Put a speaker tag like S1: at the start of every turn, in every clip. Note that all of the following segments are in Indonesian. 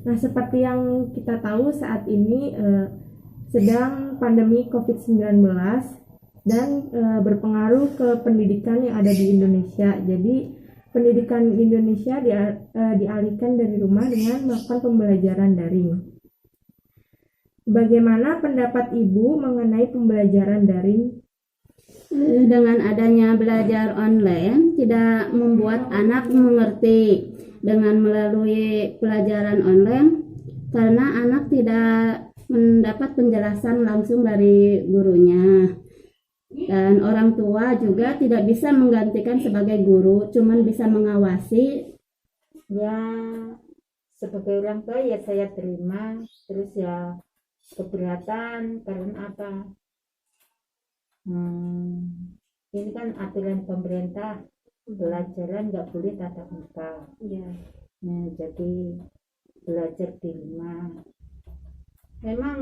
S1: Nah, seperti yang kita tahu saat ini sedang pandemi COVID-19 dan berpengaruh ke pendidikan yang ada di Indonesia. Jadi pendidikan Indonesia dialihkan dari rumah dengan melakukan pembelajaran daring. Bagaimana pendapat Ibu mengenai pembelajaran daring?
S2: Dengan adanya belajar online tidak membuat anak mengerti dengan melalui pelajaran online, karena anak tidak mendapat penjelasan langsung dari gurunya, dan orang tua juga tidak bisa menggantikan sebagai guru, cuman bisa mengawasi.
S3: Ya, sebagai orang tua ya saya terima, terus ya keberatan karena apa? Ini kan aturan pemerintah, pelajaran nggak boleh tatap muka.
S1: Ya.
S3: Nah, jadi belajar di rumah. Memang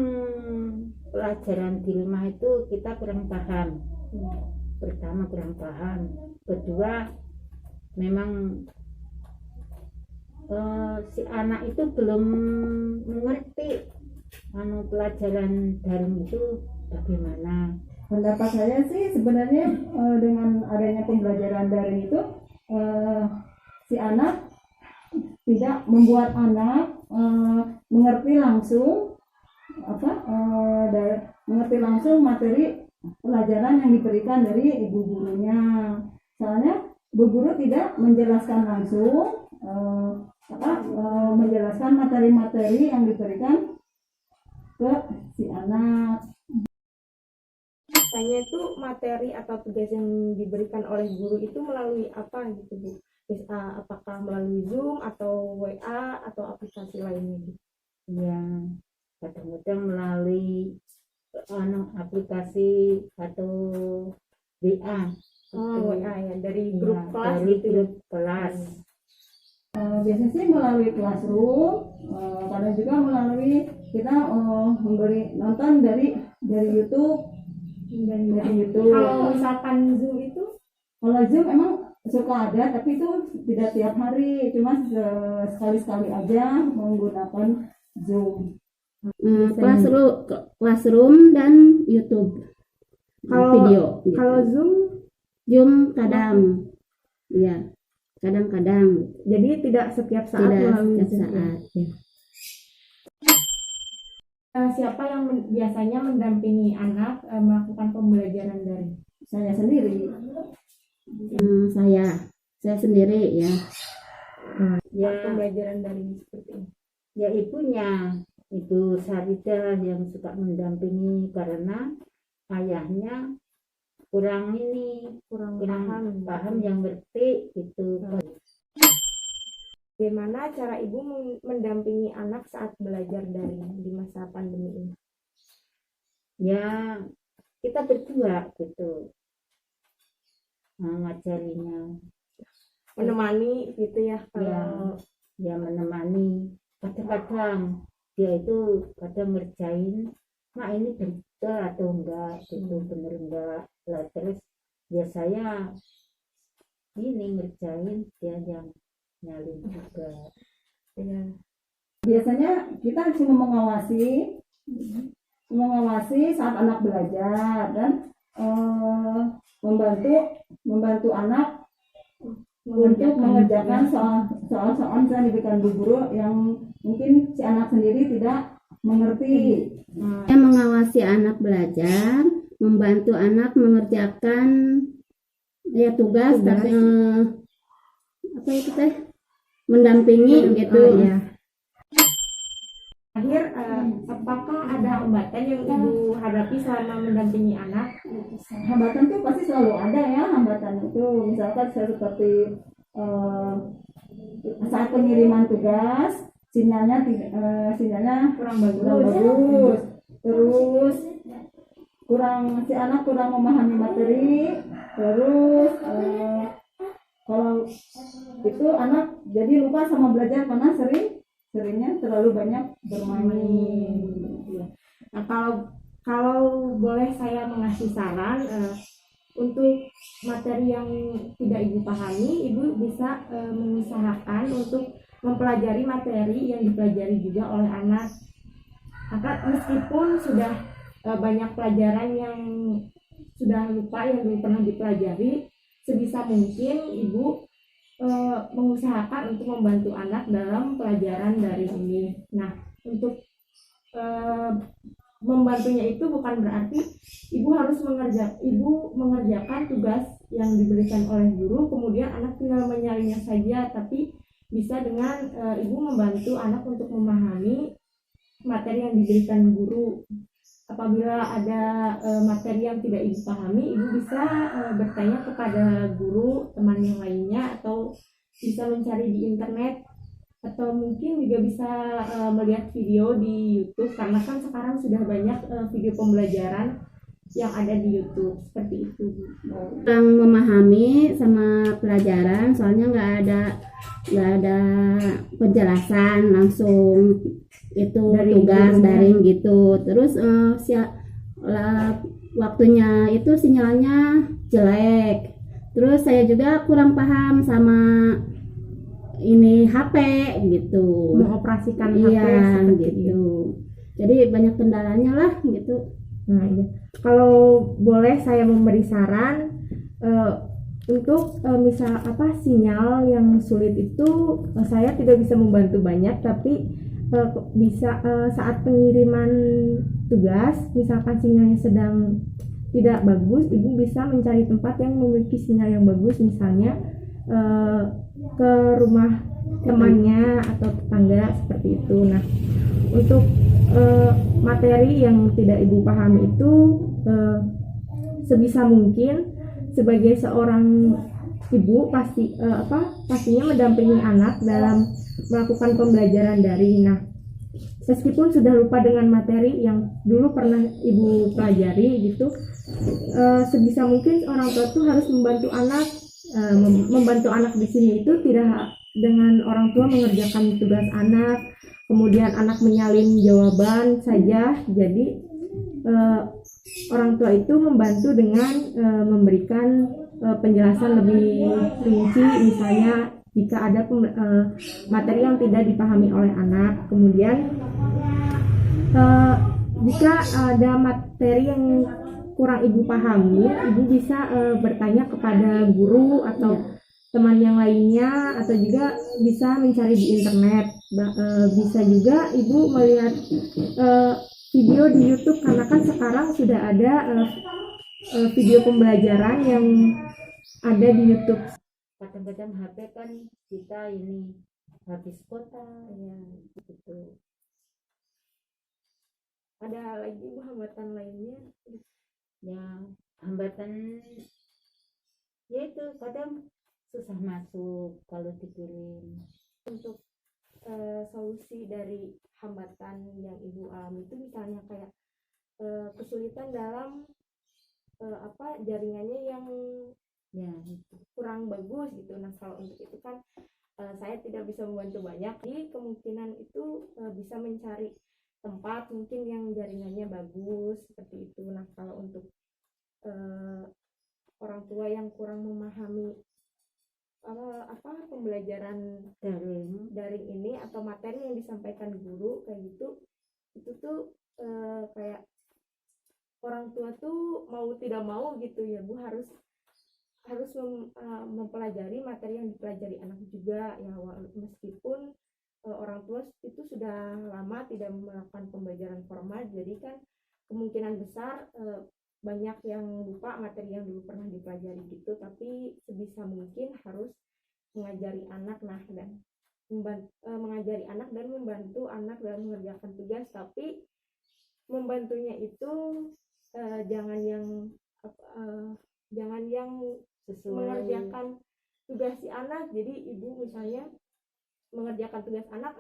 S3: pelajaran di rumah itu kita kurang paham. Pertama kurang paham, kedua memang si anak itu belum mengerti pelajaran daring itu bagaimana.
S4: Pendapat saya sih sebenarnya dengan adanya pembelajaran daring itu si anak tidak membuat anak mengerti langsung mengerti langsung materi pelajaran yang diberikan dari ibu gurunya. Soalnya ibu guru tidak menjelaskan langsung menjelaskan materi-materi yang diberikan ke si anak.
S1: Biasanya itu materi atau tugas yang diberikan oleh guru itu melalui apa gitu Bu? Apakah melalui Zoom atau WA atau aplikasi lainnya gitu?
S3: Ya, kadang-kadang melalui aplikasi atau WA.
S1: WA ya, dari grup kelas
S3: dari
S1: gitu.
S3: grup kelas.
S4: Biasanya sih melalui Classroom, kadang juga melalui kita memberi nonton dari YouTube.
S1: Kalau misalkan Zoom itu?
S4: Kalau Zoom emang suka ada, tapi itu tidak tiap hari, cuma sekali-sekali aja menggunakan Zoom.
S2: Classroom dan YouTube. Video. Gitu.
S1: Kalau
S2: Zoom kadang, ya kadang-kadang.
S1: Jadi tidak setiap saat melalui Zoom.
S2: Ya.
S1: Siapa yang biasanya mendampingi anak melakukan pembelajaran daring?
S4: Saya sendiri.
S2: Saya sendiri ya.
S3: Ya,
S1: pembelajaran daring seperti ini.
S3: Ya ibunya, Ibu Sarida yang suka mendampingi karena ayahnya kurang paham yang ngerti gitu.
S1: Bagaimana cara Ibu mendampingi anak saat belajar daring di masa pandemi ini?
S3: Ya, kita berdua gitu. Ngajarinya.
S1: Menemani gitu ya kalau
S3: ya menemani. Kadang-kadang dia itu kadang ngerjain, ini betul atau enggak gitu, bener enggak. Lah terus ya saya ini ngerjain, dia yang nyalin juga.
S1: ya.
S4: Biasanya kita cuma mengawasi saat anak belajar dan membantu anak untuk mengerjakan soal-soal yang diberikan bu guru yang mungkin si anak sendiri tidak mengerti.
S2: Saya mengawasi anak belajar, membantu anak mengerjakan tugas. Apa itu teh? Mendampingi gitu.
S1: Ya. Akhir, apakah ada hambatan yang Ibu hadapi selama mendampingi anak?
S4: Hambatan tuh pasti selalu ada ya, hambatan itu misalkan seperti saat pengiriman tugas sinyalnya
S1: Kurang bagus.
S4: Terus si anak kurang memahami materi, terus kalau itu anak jadi lupa sama belajar karena seringnya terlalu banyak bermain.
S1: Nah, kalau boleh saya mengasih saran untuk materi yang tidak Ibu pahami, Ibu bisa mengusahakan untuk mempelajari materi yang dipelajari juga oleh anak. Maka meskipun sudah banyak pelajaran yang sudah lupa yang belum pernah dipelajari, sebisa mungkin ibu mengusahakan untuk membantu anak dalam pelajaran daring ini. Nah, untuk membantunya itu bukan berarti ibu harus mengerjakan tugas yang diberikan oleh guru, kemudian anak tinggal menyalinnya saja, tapi bisa dengan ibu membantu anak untuk memahami materi yang diberikan guru. Apabila ada materi yang tidak ibu pahami, ibu bisa bertanya kepada guru, teman yang lainnya, atau bisa mencari di internet, atau mungkin juga bisa melihat video di YouTube, karena kan sekarang sudah banyak video pembelajaran yang ada di YouTube seperti itu.
S2: Kurang memahami sama pelajaran, soalnya nggak ada penjelasan langsung itu
S1: Dari
S2: tugas
S1: gurunya.
S2: daring gitu. Terus waktunya itu sinyalnya jelek. Terus saya juga kurang paham sama ini HP gitu,
S1: Mengoperasikan HP
S2: iya
S1: seperti
S2: gitu.
S1: itu.
S2: Jadi banyak kendalanya lah gitu.
S1: Nah, iya. Kalau boleh saya memberi saran untuk misal sinyal yang sulit itu, saya tidak bisa membantu banyak, tapi bisa saat pengiriman tugas, misalkan sinyalnya sedang tidak bagus, ibu bisa mencari tempat yang memiliki sinyal yang bagus, misalnya ke rumah temannya atau tetangga seperti itu. Nah, untuk materi yang tidak ibu pahami itu, sebisa mungkin sebagai seorang ibu pastinya mendampingi anak dalam melakukan pembelajaran daring. Nah, meskipun sudah lupa dengan materi yang dulu pernah ibu pelajari gitu, sebisa mungkin orang tua tuh harus membantu anak. Membantu anak di sini itu tidak dengan orang tua mengerjakan tugas anak, kemudian anak menyalin jawaban saja. Jadi orang tua itu membantu dengan memberikan penjelasan lebih rinci, misalnya jika ada materi yang tidak dipahami oleh anak. Kemudian jika ada materi yang kurang ibu pahami, ibu bisa bertanya kepada guru atau teman yang lainnya, atau juga bisa mencari di internet. Bisa juga ibu melihat video di YouTube, karena kan sekarang sudah ada video pembelajaran yang ada di YouTube.
S3: Kadang-kadang HP kan kita ini habis kuota ya gitu.
S1: Ada lagi hambatan lainnya?
S3: Ya, hambatan yaitu kadang susah masuk kalau dikirim.
S1: Untuk solusi dari hambatan yang ibu alami itu, misalnya kayak kesulitan dalam jaringannya yang
S3: Ya,
S1: kurang bagus gitu. Nah, kalau untuk itu kan saya tidak bisa membantu banyak. Jadi kemungkinan itu bisa mencari tempat mungkin yang jaringannya bagus seperti itu. Nah, kalau untuk orang tua yang kurang memahami pembelajaran daring ini atau materi yang disampaikan guru kayak gitu, itu tuh kayak orang tua tuh mau tidak mau gitu ya Bu, harus mempelajari materi yang dipelajari anak juga ya, meskipun orang tua itu sudah lama tidak melakukan pembelajaran formal, jadi kan kemungkinan besar banyak yang lupa materi yang dulu pernah dipelajari gitu. Tapi sebisa mungkin harus mengajari anak dan membantu anak dalam mengerjakan tugas, tapi membantunya itu jangan yang
S3: sesuai
S1: mengerjakan tugas si anak. Jadi ibu misalnya mengerjakan tugas anak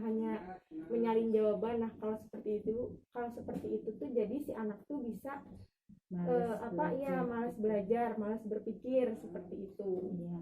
S1: hanya menyalin jawaban. Nah, kalau seperti itu tuh jadi si anak tuh bisa malas belajar, malas berpikir seperti itu.
S3: Ya.